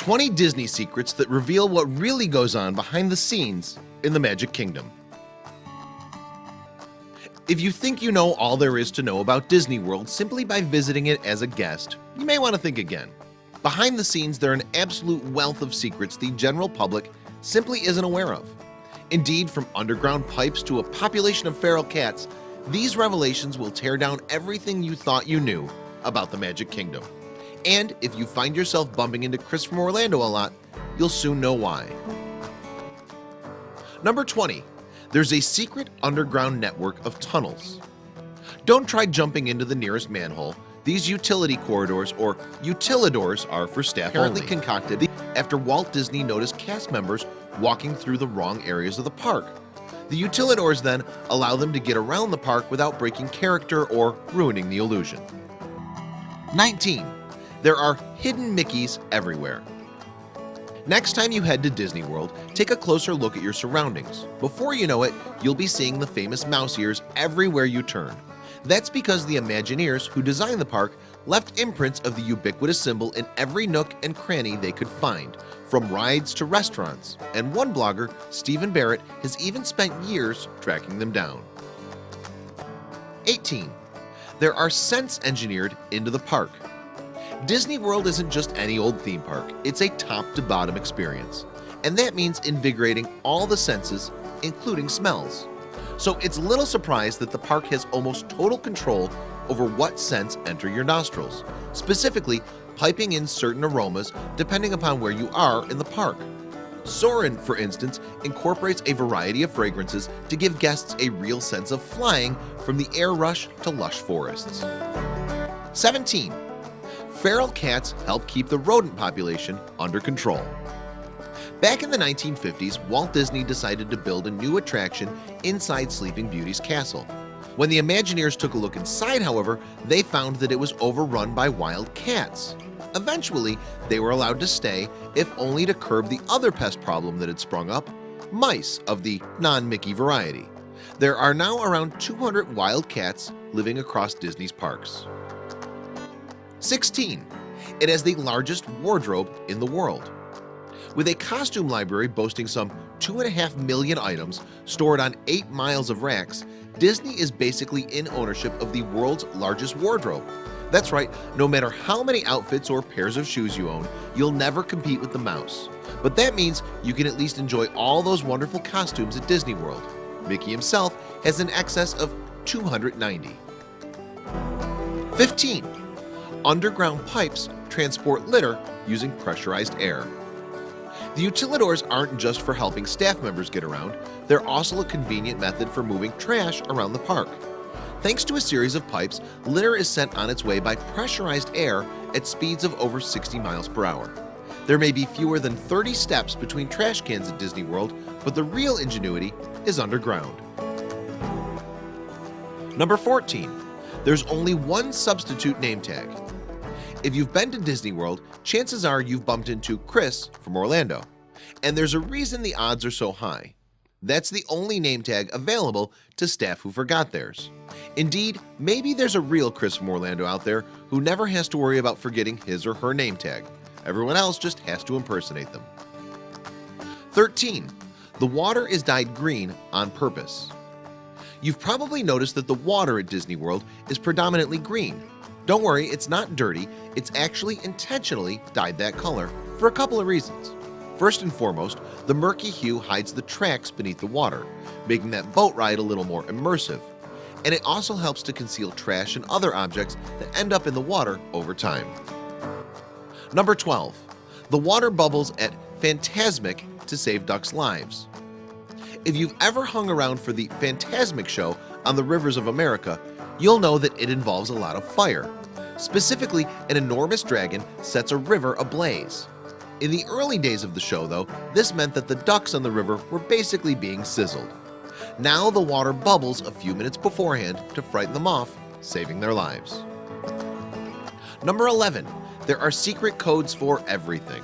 20 Disney secrets that reveal what really goes on behind the scenes in the Magic Kingdom. If you think you know all there is to know about Disney World simply by visiting it as a guest, you may want to think again. Behind the scenes, there are an absolute wealth of secrets the general public simply isn't aware of. Indeed, from underground pipes to a population of feral cats, these revelations will tear down everything you thought you knew about the Magic Kingdom. And if you find yourself bumping into Chris from Orlando a lot, you'll soon know why. Number 20. There's a secret underground network of tunnels. Don't try jumping into the nearest manhole. These utility corridors, or utilidors, are for staff apparently only. Concocted after Walt Disney noticed cast members walking through the wrong areas of the park. The utilidors then allow them to get around the park without breaking character or ruining the illusion. 19. There are hidden Mickeys everywhere. Next time you head to Disney World, take a closer look at your surroundings. Before you know it, you'll be seeing the famous mouse ears everywhere you turn. That's because the Imagineers who designed the park left imprints of the ubiquitous symbol in every nook and cranny they could find, from rides to restaurants, and one blogger, Stephen Barrett, has even spent years tracking them down. 18. There are scents engineered into the park. Disney World isn't just any old theme park, it's a top-to-bottom experience. And that means invigorating all the senses, including smells. So it's little surprise that the park has almost total control over what scents enter your nostrils, specifically piping in certain aromas depending upon where you are in the park. Soarin', for instance, incorporates a variety of fragrances to give guests a real sense of flying from the air rush to lush forests. 17. Feral cats help keep the rodent population under control. Back in the 1950s, Walt Disney decided to build a new attraction inside Sleeping Beauty's castle. When the Imagineers took a look inside, however, they found that it was overrun by wild cats. Eventually, they were allowed to stay, if only to curb the other pest problem that had sprung up, mice of the non-Mickey variety. There are now around 200 wild cats living across Disney's parks. 16. It has the largest wardrobe in the world. With a costume library boasting some 2.5 million items stored on 8 miles of racks, Disney is basically in ownership of the world's largest wardrobe. That's right, no matter how many outfits or pairs of shoes you own, you'll never compete with the mouse. But that means you can at least enjoy all those wonderful costumes at Disney World. Mickey himself has an excess of 290. 15. Underground pipes transport litter using pressurized air. The utilidors aren't just for helping staff members get around, they're also a convenient method for moving trash around the park. Thanks to a series of pipes, litter is sent on its way by pressurized air at speeds of over 60 miles per hour. There may be fewer than 30 steps between trash cans at Disney World, but the real ingenuity is underground. Number 14. There's only one substitute name tag. If you've been to Disney World, chances are you've bumped into Chris from Orlando. And there's a reason the odds are so high. That's the only name tag available to staff who forgot theirs. Indeed, maybe there's a real Chris from Orlando out there who never has to worry about forgetting his or her name tag. Everyone else just has to impersonate them. 13. The water is dyed green on purpose. You've probably noticed that the water at Disney World is predominantly green. Don't worry, it's not dirty, it's actually intentionally dyed that color for a couple of reasons. First and foremost, the murky hue hides the tracks beneath the water, making that boat ride a little more immersive. And it also helps to conceal trash and other objects that end up in the water over time. Number 12. The water bubbles at Fantasmic to save ducks' lives. If you've ever hung around for the Fantasmic show on the rivers of America, you'll know that it involves a lot of fire. Specifically, an enormous dragon sets a river ablaze. In the early days of the show, though, this meant that the ducks on the river were basically being sizzled. Now the water bubbles a few minutes beforehand to frighten them off, saving their lives. Number 11. There are secret codes for everything.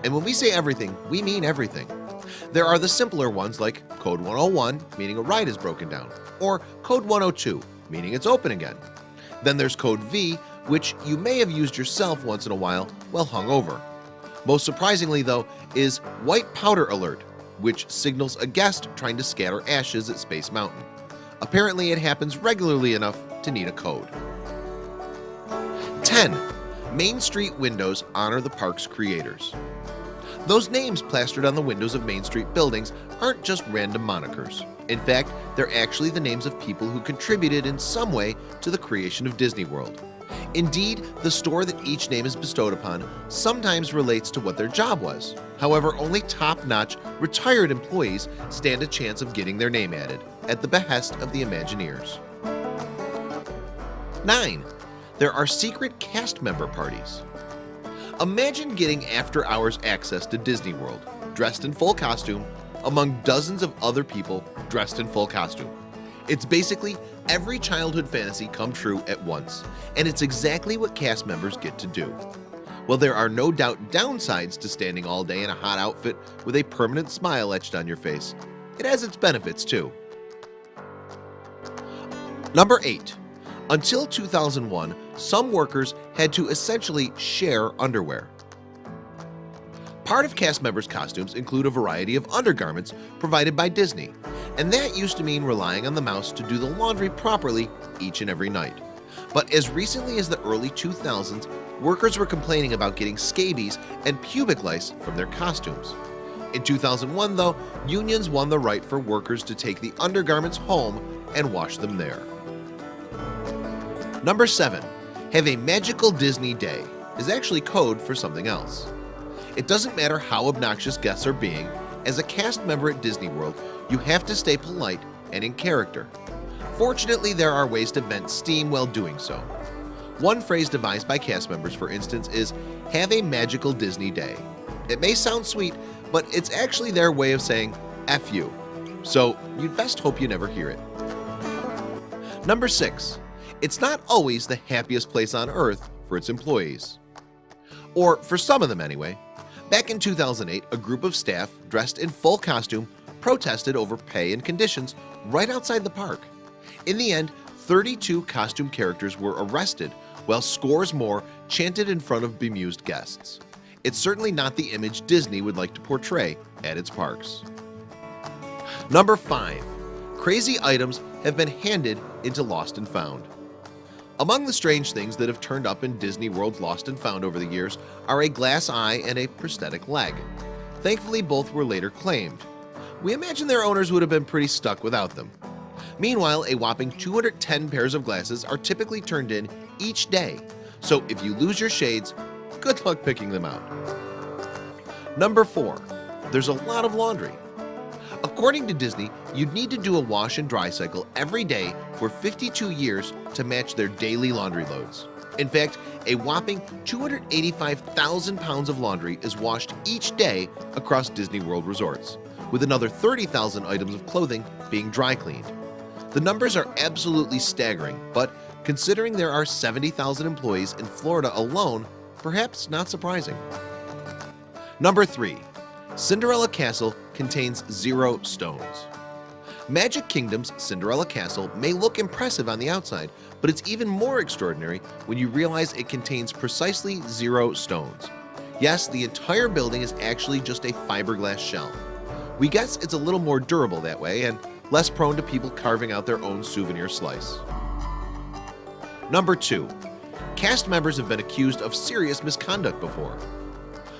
And when we say everything, we mean everything. There are the simpler ones like Code 101, meaning a ride is broken down, or Code 102, meaning it's open again. Then there's Code V, which you may have used yourself once in a while hungover. Most surprisingly though is white powder alert, which signals a guest trying to scatter ashes at Space Mountain. Apparently it happens regularly enough to need a code. 10. Main Street windows honor the park's creators. Those names plastered on the windows of Main Street buildings aren't just random monikers. In fact, they're actually the names of people who contributed in some way to the creation of Disney World. Indeed, the store that each name is bestowed upon sometimes relates to what their job was. However, only top-notch retired employees stand a chance of getting their name added, at the behest of the Imagineers. 9. There are secret cast member parties. Imagine getting after-hours access to Disney World, dressed in full costume, among dozens of other people dressed in full costume. It's basically every childhood fantasy come true at once, and it's exactly what cast members get to do. While there are no doubt downsides to standing all day in a hot outfit with a permanent smile etched on your face, it has its benefits too. Number 8. Until 2001, some workers had to essentially share underwear. Part of cast members' costumes include a variety of undergarments provided by Disney, and that used to mean relying on the mouse to do the laundry properly each and every night. But as recently as the early 2000s, workers were complaining about getting scabies and pubic lice from their costumes. In 2001 though, unions won the right for workers to take the undergarments home and wash them there. Number 7. Have a magical Disney day is actually code for something else. It doesn't matter how obnoxious guests are being, as a cast member at Disney World, you have to stay polite and in character. Fortunately, there are ways to vent steam while doing so. One phrase devised by cast members, for instance, is "have a magical Disney day." It may sound sweet, but it's actually their way of saying F you. So you'd best hope you never hear it. Number 6. It's not always the happiest place on earth for its employees. Or for some of them anyway. Back in 2008, a group of staff dressed in full costume protested over pay and conditions right outside the park. In the end, 32 costume characters were arrested, while scores more chanted in front of bemused guests. It's certainly not the image Disney would like to portray at its parks. Number 5. Crazy items have been handed into Lost and Found. Among the strange things that have turned up in Disney World's Lost and Found over the years are a glass eye and a prosthetic leg. Thankfully, both were later claimed. We imagine their owners would have been pretty stuck without them. Meanwhile, a whopping 210 pairs of glasses are typically turned in each day, so if you lose your shades, good luck picking them out. Number 4. There's a lot of laundry. According to Disney, you'd need to do a wash and dry cycle every day for 52 years to match their daily laundry loads. In fact, a whopping 285,000 pounds of laundry is washed each day across Disney World resorts, with another 30,000 items of clothing being dry cleaned. The numbers are absolutely staggering, but considering there are 70,000 employees in Florida alone, perhaps not surprising. Number 3. Cinderella Castle contains 0 stones. Magic Kingdom's Cinderella Castle may look impressive on the outside, but it's even more extraordinary when you realize it contains precisely 0 stones. Yes, the entire building is actually just a fiberglass shell. We guess it's a little more durable that way and less prone to people carving out their own souvenir slice. Number 2. Cast members have been accused of serious misconduct before.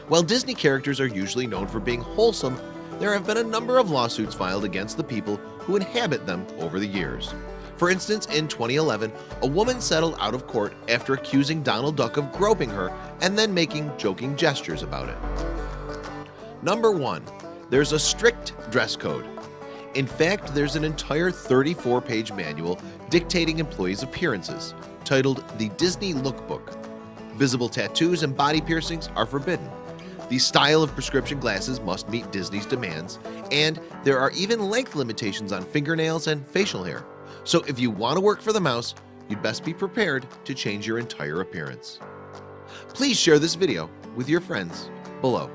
While Disney characters are usually known for being wholesome, there have been a number of lawsuits filed against the people who inhabit them over the years. For instance, in 2011, a woman settled out of court after accusing Donald Duck of groping her and then making joking gestures about it. Number 1. There's a strict dress code. In fact, there's an entire 34-page manual dictating employees' appearances, titled the Disney Lookbook. Visible tattoos and body piercings are forbidden. The style of prescription glasses must meet Disney's demands, and there are even length limitations on fingernails and facial hair. So if you want to work for the mouse, you'd best be prepared to change your entire appearance. Please share this video with your friends below.